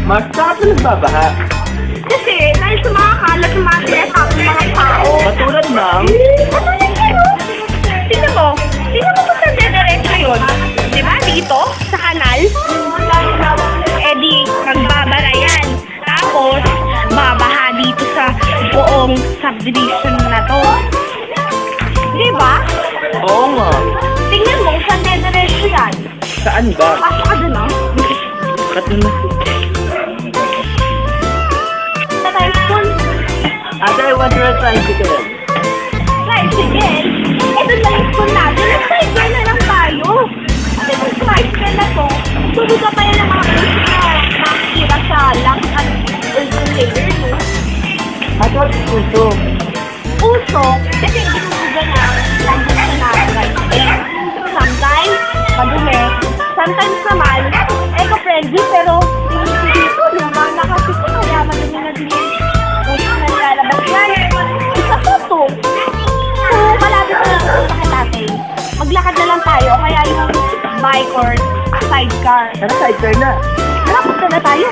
Bakit ka nagbabaha? Kasi, dahil sa mga kalat ng mga tinatapos ng mga tao. Katulad ng... Tingnan mo kung saan dediretso yun. Diba? Dito, sa kanal. Eh di, magbabara yan. Tapos, babaha dito sa buong subdivision na to. Diba? Oo nga. Tingnan mo kung saan dediretso yan. Saan ba? Pasok ka dun, oh. Katulad. Sa tricycle. Ate, I want your tricycle. Tricycle? Eh, dun lang yung school natin. Nag-tricycle na lang tayo. Kasi kung tricycle na to, tuloy ka pa yan ng mga bus na makikita sa lang at urban layer, no? At what's puso? Puso, kasi hindi ko na nandun sa tricycle. Sometimes, madumi. Sometimes naman, eco-friendly, pero dito naman, nakasip ko kaya madumi na din yung puso na nilalabas yan. Isa po to. So, malapit na lang sa natin. Maglakad na lang tayo, kaya yung bike or sidecar. Ano sidecar na? Malapit na tayo.